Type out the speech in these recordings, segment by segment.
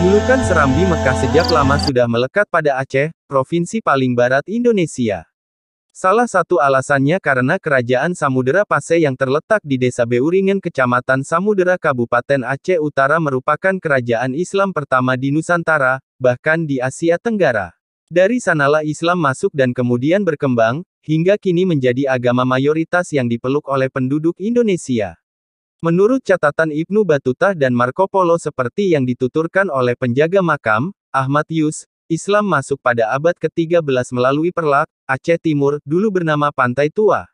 Julukan Serambi Mekah sejak lama sudah melekat pada Aceh, provinsi paling barat Indonesia. Salah satu alasannya karena Kerajaan Samudera Pasai yang terletak di Desa Beuringan Kecamatan Samudera Kabupaten Aceh Utara merupakan kerajaan Islam pertama di Nusantara, bahkan di Asia Tenggara. Dari sanalah Islam masuk dan kemudian berkembang, hingga kini menjadi agama mayoritas yang dipeluk oleh penduduk Indonesia. Menurut catatan Ibnu Battuta dan Marco Polo seperti yang dituturkan oleh penjaga makam, Ahmad Yus, Islam masuk pada abad ke-13 melalui Perlak, Aceh Timur, dulu bernama Pantai Tua.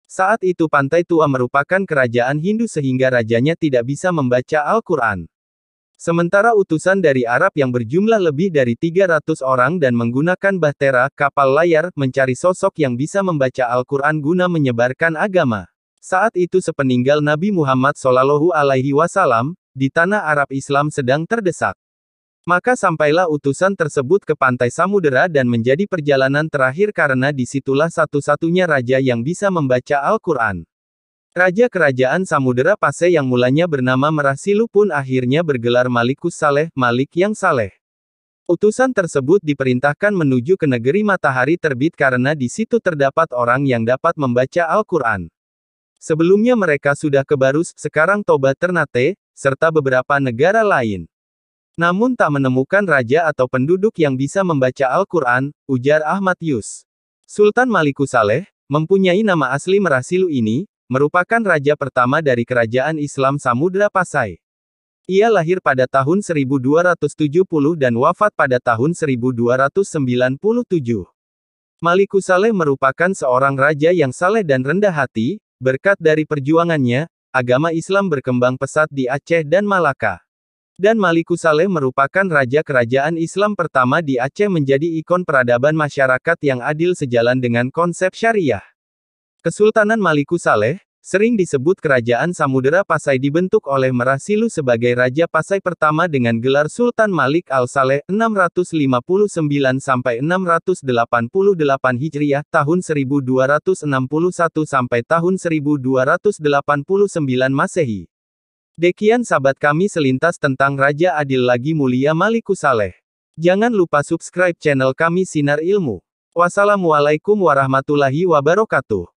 Saat itu Pantai Tua merupakan kerajaan Hindu sehingga rajanya tidak bisa membaca Al-Quran. Sementara utusan dari Arab yang berjumlah lebih dari 300 orang dan menggunakan bahtera, kapal layar, mencari sosok yang bisa membaca Al-Quran guna menyebarkan agama. Saat itu sepeninggal Nabi Muhammad SAW, di tanah Arab Islam sedang terdesak. Maka sampailah utusan tersebut ke pantai Samudera dan menjadi perjalanan terakhir karena disitulah satu-satunya raja yang bisa membaca Al-Quran. Raja Kerajaan Samudera Pasai yang mulanya bernama Merasilu pun akhirnya bergelar Malikus Saleh, Malik yang Saleh. Utusan tersebut diperintahkan menuju ke negeri matahari terbit karena di situ terdapat orang yang dapat membaca Al-Quran. Sebelumnya mereka sudah ke Barus, sekarang Toba Ternate, serta beberapa negara lain. Namun tak menemukan raja atau penduduk yang bisa membaca Al-Quran, ujar Ahmad Yus. Sultan Malikus Saleh, mempunyai nama asli Merasilu ini, merupakan raja pertama dari kerajaan Islam Samudera Pasai. Ia lahir pada tahun 1270 dan wafat pada tahun 1297. Malikus Saleh merupakan seorang raja yang saleh dan rendah hati. Berkat dari perjuangannya, agama Islam berkembang pesat di Aceh dan Malaka. Dan Malikus Saleh merupakan raja kerajaan Islam pertama di Aceh menjadi ikon peradaban masyarakat yang adil sejalan dengan konsep syariah. Kesultanan Malikus Saleh, sering disebut Kerajaan Samudera Pasai dibentuk oleh Merasilu sebagai Raja Pasai pertama dengan gelar Sultan Malik Al-Saleh, 659-688 Hijriah, tahun 1261 sampai tahun 1289 Masehi. Demikian sahabat kami selintas tentang Raja Adil lagi mulia Malikus Saleh. Jangan lupa subscribe channel kami Sinar Ilmu. Wassalamualaikum warahmatullahi wabarakatuh.